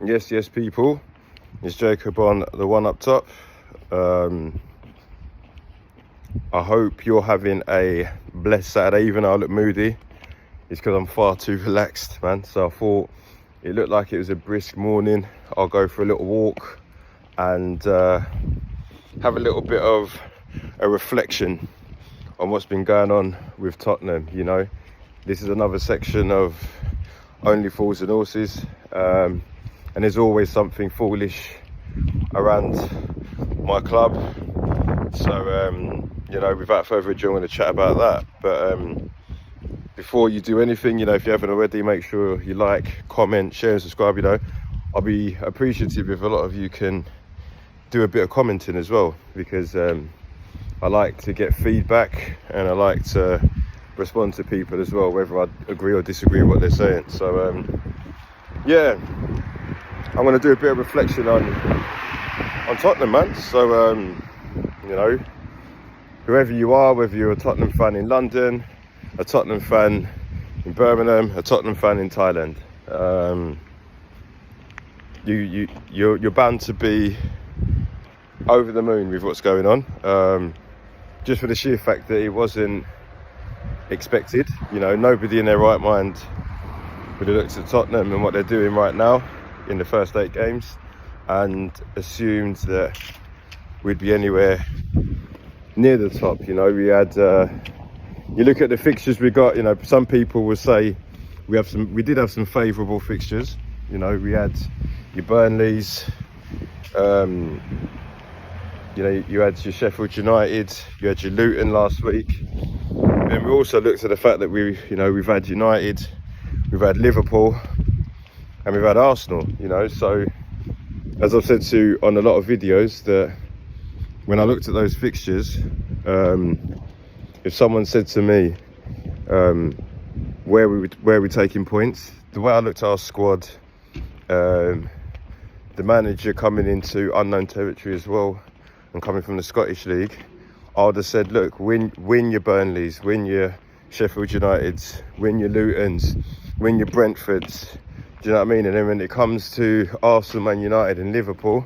Yes, people. It's Jacob on the one up top. I hope you're having a blessed Saturday, even though I look moody. It's because I'm far too relaxed, man. So I thought it looked like it was a brisk morning. I'll go for a little walk and have a little bit of a reflection on what's been going on with Tottenham. You know, this is another section of Only Fools and Horses. And there's always something foolish around my club. So, you know, without further ado, I'm going to chat about that. But before you do anything, you know, if you haven't already, make sure you like, comment, share and subscribe. You know, I'll be appreciative if a lot of you can do a bit of commenting as well, because I like to get feedback and I like to respond to people as well, whether I agree or disagree with what they're saying. So, yeah. I'm going to do a bit of reflection on Tottenham, man. So, you know, whoever you are, whether you're a Tottenham fan in London, a Tottenham fan in Birmingham, a Tottenham fan in Thailand, you're bound to be over the moon with what's going on. Just for the sheer fact that it wasn't expected. You know, nobody in their right mind would have looked at Tottenham and what they're doing right now in the first 8 games and assumed that we'd be anywhere near the top. You know, we had you look at the fixtures we got, you know, some people will say we did have some favourable fixtures. You know, we had your Burnleys, you know, you had your Sheffield United, you had your Luton last week. And we also looked at the fact that we've had United, we've had Liverpool, and we've had Arsenal, you know. So as I've said to you on a lot of videos, that when I looked at those fixtures, if someone said to me where we're taking points, the way I looked at our squad, the manager coming into unknown territory as well and coming from the Scottish League, I would have said, look, win your Burnleys, win your Sheffield Uniteds, win your Lutons, win your Brentfords. Do you know what I mean? And then when it comes to Arsenal, Man United and Liverpool,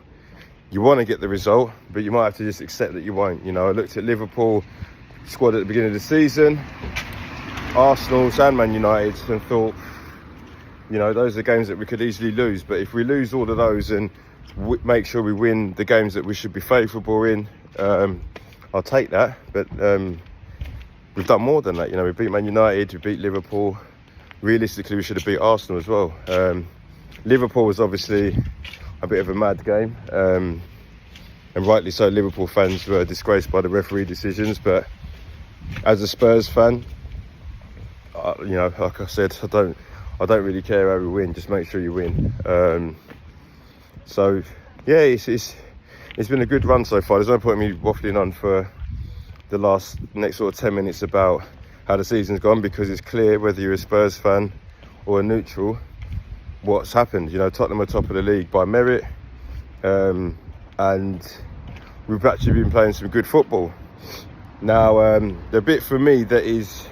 you want to get the result, but you might have to just accept that you won't. You know, I looked at Liverpool squad at the beginning of the season, Arsenal's and Man United, and thought, you know, those are games that we could easily lose. But if we lose all of those and make sure we win the games that we should be favourable in, I'll take that. But we've done more than that. You know, we beat Man United, we beat Liverpool. Realistically, we should have beat Arsenal as well. Liverpool was obviously a bit of a mad game, and rightly so. Liverpool fans were disgraced by the referee decisions, but as a Spurs fan, you know, like I said, I don't really care how we win. Just make sure you win. So yeah, it's been a good run so far. There's no point in me waffling on for the next sort of 10 minutes about how the season's gone, because it's clear, whether you're a Spurs fan or a neutral, what's happened. You know, Tottenham are top of the league by merit, and we've actually been playing some good football. Now, the bit for me that is,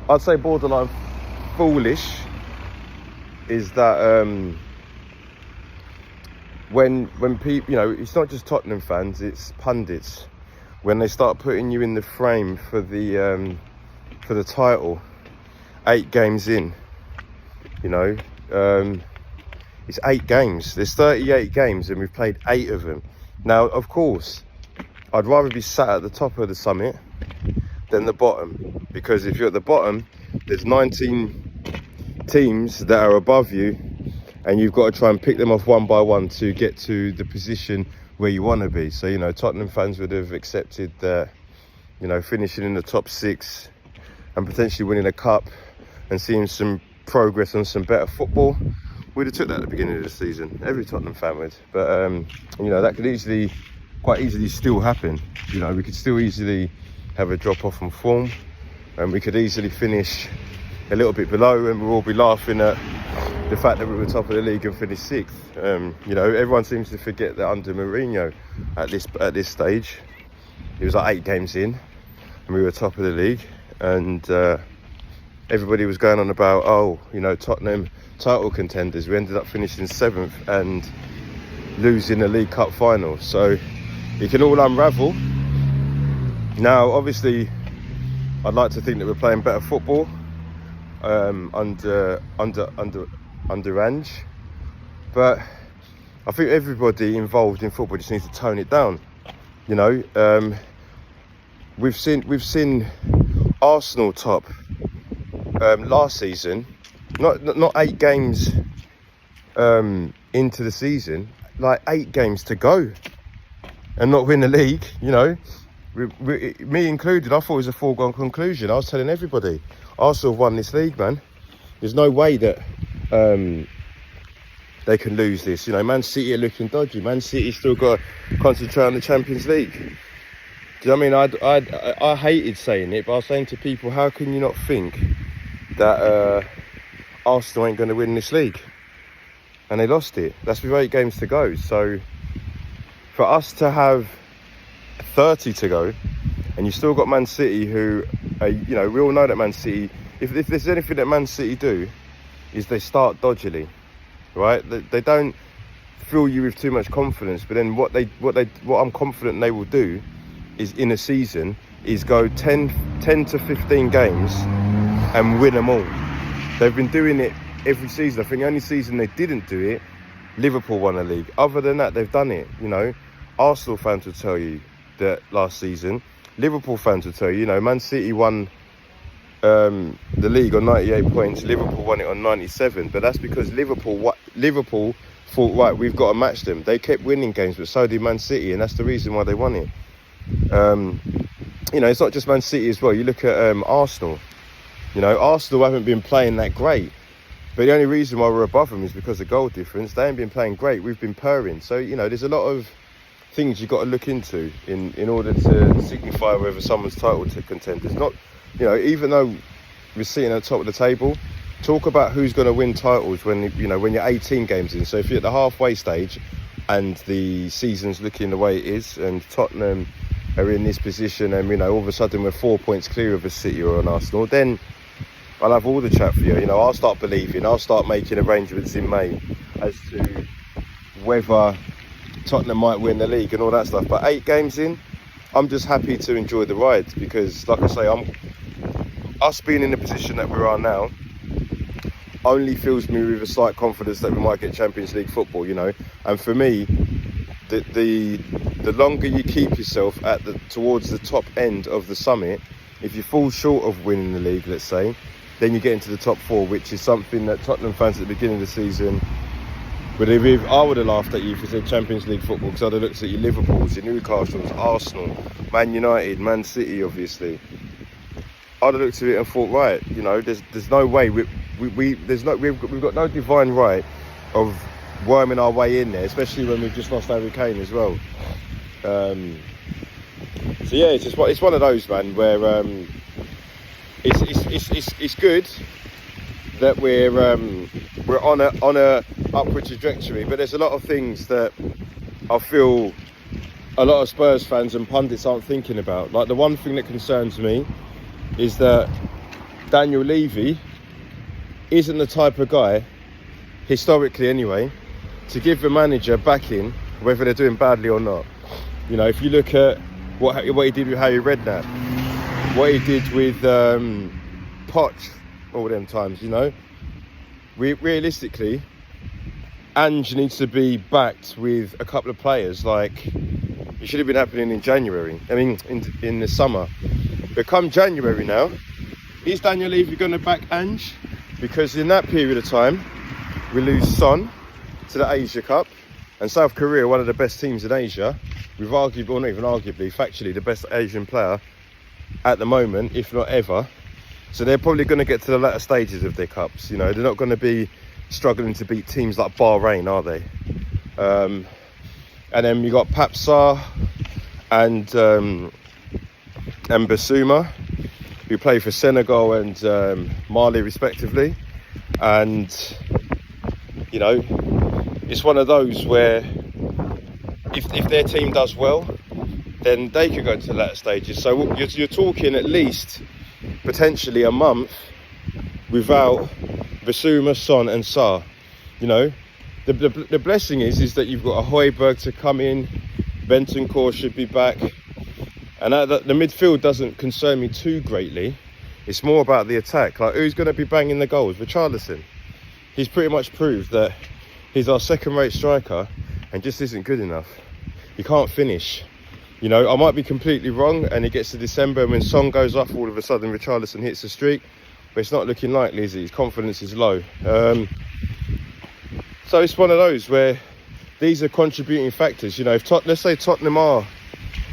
I'd say, borderline foolish is that when people, you know, it's not just Tottenham fans, it's pundits, when they start putting you in the frame for the title 8 games in, you know, it's 8 games. There's 38 games and we've played 8 of them. Now, of course, I'd rather be sat at the top of the summit than the bottom, because if you're at the bottom, there's 19 teams that are above you, and you've got to try and pick them off one by one to get to the position where you want to be. So, you know, Tottenham fans would have accepted that, you know, finishing in the top 6 and potentially winning a cup and seeing some progress on some better football, we'd have took that at the beginning of the season. Every Tottenham fan would. But, you know, that could quite easily still happen. You know, we could still easily have a drop off on form, and we could easily finish a little bit below, and we'll all be laughing at the fact that we were top of the league and finished 6th. You know, everyone seems to forget that under Mourinho at this stage, it was like 8 games in and we were top of the league, and everybody was going on about, oh, you know, Tottenham title contenders. We ended up finishing 7th and losing the League Cup final. So it can all unravel. Now, obviously, I'd like to think that we're playing better football under Ange, but I think everybody involved in football just needs to tone it down. You know, we've seen Arsenal top last season, not 8 games into the season, like 8 games to go, and not win the league. You know, me included, I thought it was a foregone conclusion. I was telling everybody, Arsenal have won this league, man. There's no way that they can lose this. You know, Man City are looking dodgy. Man City still got to concentrate on the Champions League. Do you know what I mean? I hated saying it, but I was saying to people, how can you not think that Arsenal ain't going to win this league? And they lost it. That's with 8 games to go. So for us to have 30 to go, and you still got Man City, who, you know, we all know that Man City, if there's anything that Man City do, is they start dodgily, right? They don't fill you with too much confidence, but then what I'm confident they will do is, in a season, is go 10 to 15 games and win them all. They've been doing it every season. I think the only season they didn't do it, Liverpool won a league. Other than that, they've done it. You know, Arsenal fans will tell you that last season. Liverpool fans will tell you, you know, Man City won the league on 98 points. Liverpool won it on 97. But that's because Liverpool thought, right, we've got to match them. They kept winning games, but so did Man City, and that's the reason why they won it. You know, it's not just Man City as well. You look at Arsenal. You know, Arsenal haven't been playing that great, but the only reason why we're above them is because of goal difference. They haven't been playing great. We've been purring. So, you know, there's a lot of things you've got to look into in order to signify whether someone's title to contenders. Not, you know, even though we're sitting at the top of the table, talk about who's going to win titles when, you know, when you're 18 games in. So if you're at the halfway stage and the season's looking the way it is, and Tottenham are in this position, and, you know, all of a sudden we're 4 points clear of a City or an Arsenal, then I'll have all the chat for you. You know, I'll start believing, I'll start making arrangements in May as to whether Tottenham might win the league and all that stuff. But 8 games in, I'm just happy to enjoy the ride, because, like I say, us being in the position that we are now only fills me with a slight confidence that we might get Champions League football, you know. And for me, the longer you keep yourself towards the top end of the summit, if you fall short of winning the league, let's say, then you get into the top 4, which is something that Tottenham fans at the beginning of the season I would have laughed at you if you said Champions League football, because I'd have looked at your Liverpools, your Newcastles, Arsenal, Man United, Man City, obviously. I'd have looked at it and thought, right, you know, there's no way we've got no divine right of worming our way in there, especially when we've just lost Harry Kane as well. So yeah, it's one of those, man, where it's good that we're on a upward trajectory, but there's a lot of things that I feel a lot of Spurs fans and pundits aren't thinking about. Like, the one thing that concerns me is that Daniel Levy isn't the type of guy, historically anyway, to give the manager backing whether they're doing badly or not. You know, if you look at what he did with Harry Redknapp, what he did with Poch, all them times, you know, realistically, Ange needs to be backed with a couple of players. Like, it should have been happening in January. I mean, in the summer. But come January now, is Daniel Levy going to back Ange? Because in that period of time, we lose Son to the Asia Cup, and South Korea, one of the best teams in Asia, with arguably, or not even arguably, factually the best Asian player at the moment, if not ever. So they're probably going to get to the latter stages of their cups. You know, they're not going to be struggling to beat teams like Bahrain, are they? And then you got Papsar and Basuma, who play for Senegal and Mali respectively. And, you know, it's one of those where if their team does well, then they could go to the latter stages. So you're talking at least potentially a month without Basuma, Son and Sarr. You know, the blessing is that you've got a Højbjerg to come in, Bentancur should be back, and the midfield doesn't concern me too greatly. It's more about the attack. Like, who's going to be banging the goals? Richarlison. He's pretty much proved that he's our second-rate striker and just isn't good enough. He can't finish. You know, I might be completely wrong, and it gets to December, and when Son goes off, all of a sudden Richarlison hits the streak. But it's not looking likely, is it? His confidence is low. So it's one of those where these are contributing factors. You know, if let's say Tottenham are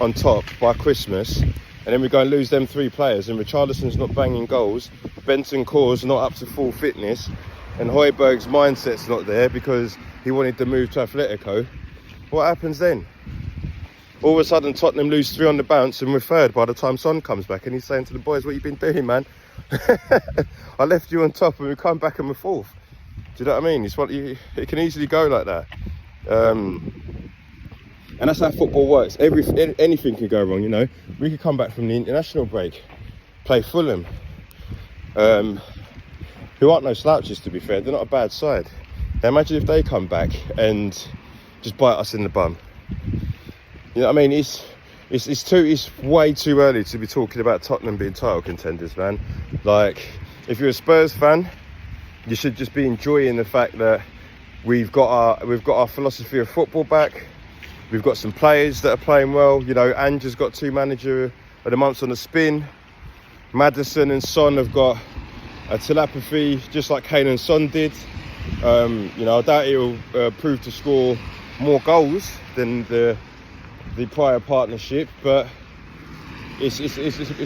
on top by Christmas, and then we go and lose them 3 players, and Richarlison's not banging goals, Bentancur's not up to full fitness, and Højbjerg's mindset's not there because he wanted to move to Atletico, what happens then? All of a sudden Tottenham lose 3 on the bounce and we're third by the time Son comes back, and he's saying to the boys, what you been doing, man? I left you on top and we come back and we're 4th. Do you know what I mean? It can easily go like that. And that's how football works. Anything can go wrong, you know. We could come back from the international break, play Fulham, who aren't no slouches, to be fair. They're not a bad side. Now imagine if they come back and just bite us in the bum. You know what I mean? It's way too early to be talking about Tottenham being title contenders, man. Like, if you're a Spurs fan, you should just be enjoying the fact that we've got our philosophy of football back. We've got some players that are playing well. You know, Ange's got 2 manager of the months on the spin. Maddison and Son have got a telepathy, just like Kane and Son did. You know, I doubt he'll prove to score more goals than the prior partnership, but it's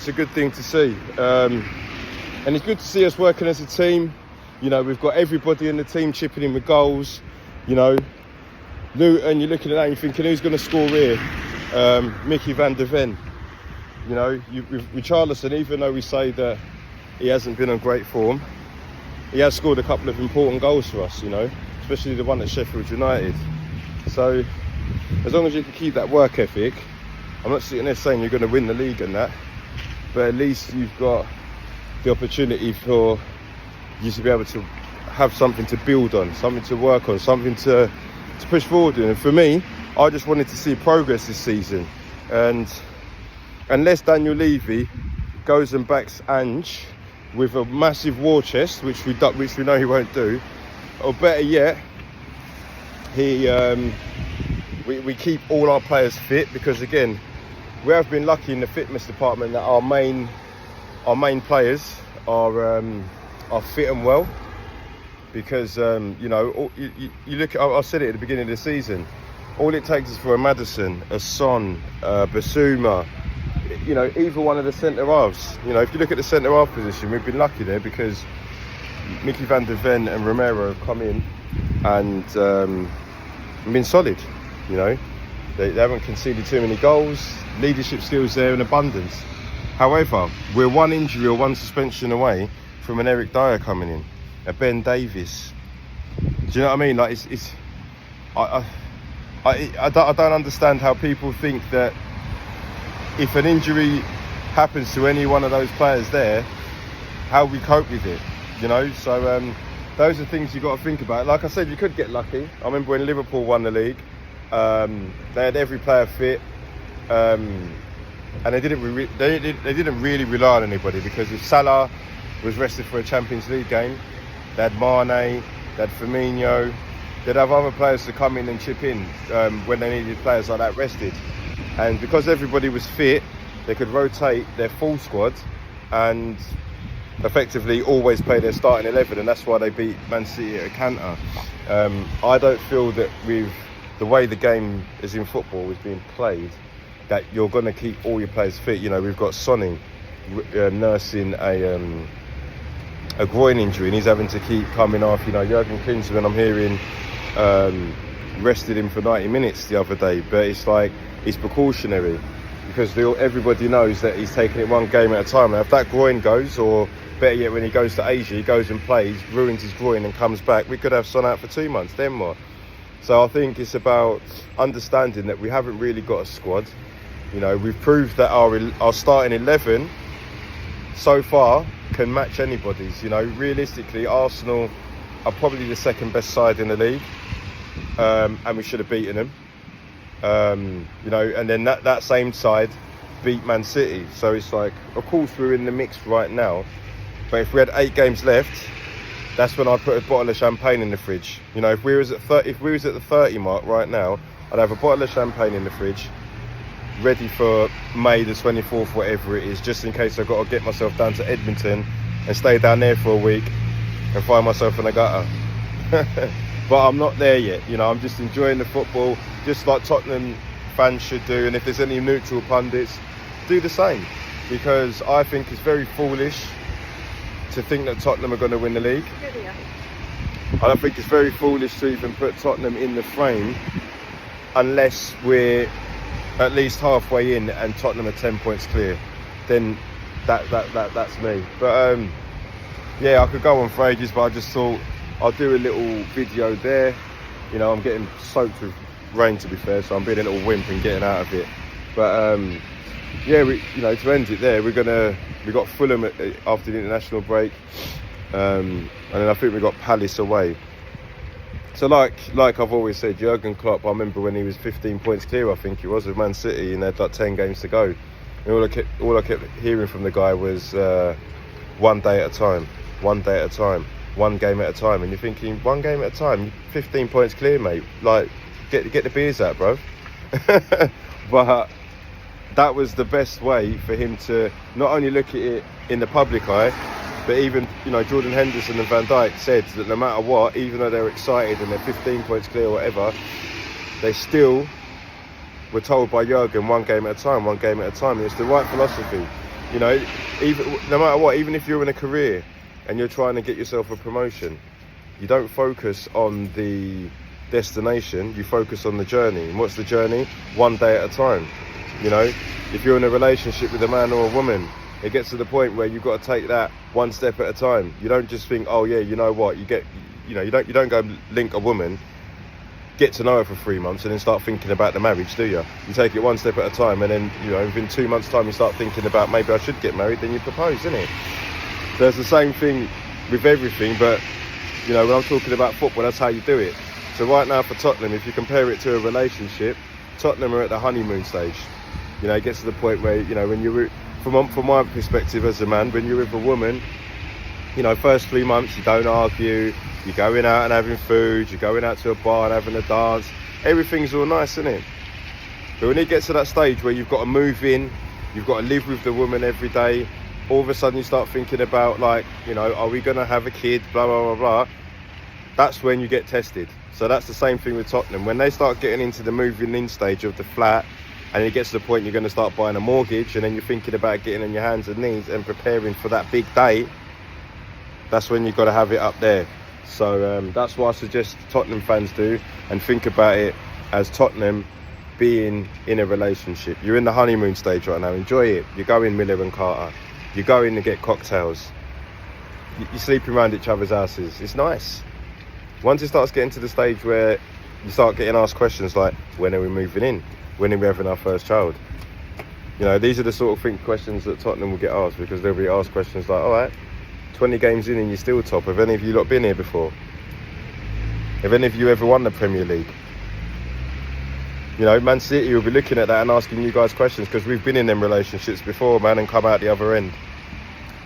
a good thing to see. And it's good to see us working as a team. You know, we've got everybody in the team chipping in with goals. You know, Luton, you're looking at that and you're thinking, who's going to score here? Mickey van der Ven. You know, with Richarlison, even though we say that he hasn't been on great form, he has scored a couple of important goals for us, you know, especially the one at Sheffield United. So, as long as you can keep that work ethic, I'm not sitting there saying you're going to win the league and that, but at least you've got the opportunity for you to be able to have something to build on, something to work on, something to push forward in. And for me, I just wanted to see progress this season. And unless Daniel Levy goes and backs Ange with a massive war chest, which we know he won't do, or better yet, we keep all our players fit, because again, we have been lucky in the fitness department that our main players are fit and well. Because you know, you look at, I said it at the beginning of the season, all it takes is for a Maddison, a Son, Basuma, you know, either one of the centre halves. You know, if you look at the centre half position, we've been lucky there because Mickey van der Ven and Romero have come in and been solid. You know, they haven't conceded too many goals. Leadership skills there in abundance. However, we're 1 injury or 1 suspension away from an Eric Dyer coming in, a Ben Davies. Do you know what I mean? Like, I don't understand how people think that if an injury happens to any one of those players there, how we cope with it. You know, so those are things you've got to think about. Like I said, you could get lucky. I remember when Liverpool won the league, they had every player fit, and they didn't really rely on anybody, because if Salah was rested for a Champions League game, they had Mane, they had Firmino, they'd have other players to come in and chip in when they needed players like that rested. And because everybody was fit, they could rotate their full squad and effectively always play their starting 11, and that's why they beat Man City at a canter. I don't feel that with the way the game is in football is being played, that you're going to keep all your players fit. You know, we've got Sonny nursing a groin injury, and he's having to keep coming off. You know, Jurgen Klinsmann, I'm hearing, rested him for 90 minutes the other day, but it's like, it's precautionary, because everybody knows that he's taking it 1 game at a time. And if that groin goes, or better yet, when he goes to Asia, he goes and plays, ruins his groin and comes back, we could have Son out for 2 months, then more. So I think it's about understanding that we haven't really got a squad. You know, we've proved that our starting 11 so far can match anybody's. You know, realistically, Arsenal are probably the second best side in the league, and we should have beaten them. You know, and then that same side beat Man City. So it's like, of course, we're in the mix right now. But if we had 8 games left, that's when I'd put a bottle of champagne in the fridge. You know, if we was at the 30 mark right now, I'd have a bottle of champagne in the fridge, ready for May the 24th, whatever it is, just in case I've got to get myself down to Edmonton and stay down there for a week and find myself in a gutter. But I'm not there yet. You know, I'm just enjoying the football, just like Tottenham fans should do. And if there's any neutral pundits, do the same, because I think it's very foolish to think that Tottenham are going to win the league. I don't think it's very foolish to even put Tottenham in the frame unless we're at least halfway in and Tottenham are 10 points clear. Then that's me. But yeah, I could go on for ages, but I just thought I'll do a little video there. You know, I'm getting soaked with rain, to be fair, so I'm being a little wimp and getting out of it. But yeah, you know, to end it there, we got Fulham after the international break, and then I think we got Palace away. So like I've always said, Jurgen Klopp, I remember when he was 15 points clear, I think it was, with Man City, and they had like 10 games to go. And all I kept hearing from the guy was one day at a time, one day at a time, one game at a time. And you're thinking, one game at a time, 15 points clear, mate. Like, get the beers out, bro. But that was the best way for him to not only look at it in the public eye, but even, you know, Jordan Henderson and Van Dijk said that no matter what, even though they're excited and they're 15 points clear or whatever, they still were told by Jurgen, one game at a time, one game at a time. And it's the right philosophy. You know, even no matter what, even if you're in a career and you're trying to get yourself a promotion, you don't focus on the destination, you focus on the journey. And what's the journey? One day at a time. You know, if you're in a relationship with a man or a woman, it gets to the point where you've got to take that one step at a time. You don't just think, oh yeah, you know what, you don't go link a woman, get to know her for 3 months and then start thinking about the marriage, do you? You take it one step at a time, and then, you know, within 2 months' time you start thinking about, maybe I should get married, then you propose, isn't it? So it's the same thing with everything, but, you know, when I'm talking about football, that's how you do it. So right now for Tottenham, if you compare it to a relationship, Tottenham are at the honeymoon stage. You know, it gets to the point where, you know, when you're, from my perspective as a man, when you're with a woman, you know, first 3 months you don't argue, you're going out and having food, you're going out to a bar and having a dance, everything's all nice, isn't it? But when it gets to that stage where you've got to move in, you've got to live with the woman every day, all of a sudden you start thinking about, like, you know, are we going to have a kid, blah, blah, blah, blah. That's when you get tested. So that's the same thing with Tottenham. When they start getting into the moving in stage of the flat, and it gets to the point you're going to start buying a mortgage, and then you're thinking about getting on your hands and knees and preparing for that big day, that's when you've got to have it up there. So that's what I suggest Tottenham fans do, and think about it as Tottenham being in a relationship. You're in the honeymoon stage right now. Enjoy it. You're going Miller and Carter. You're going to get cocktails. You're sleeping around each other's houses. It's nice. Once it starts getting to the stage where you start getting asked questions like, when are we moving in? When are we having our first child? You know, these are the sort of questions that Tottenham will get asked, because they'll be asked questions like, all right, 20 games in and you're still top. Have any of you lot been here before? Have any of you ever won the Premier League? You know, Man City will be looking at that and asking you guys questions, because we've been in them relationships before, man, and come out the other end.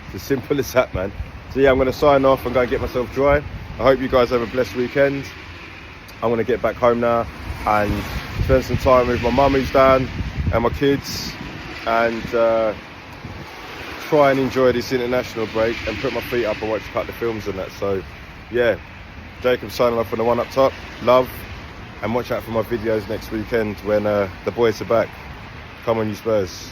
It's as simple as that, man. So yeah, I'm going to sign off and go and get myself dry. I hope you guys have a blessed weekend. I'm going to get back home now and spend some time with my mum who's down and my kids, and try and enjoy this international break and put my feet up and watch a couple of films and that. So yeah, Jacob signing off on the one up top. Love, and watch out for my videos next weekend when the boys are back. Come on, you Spurs.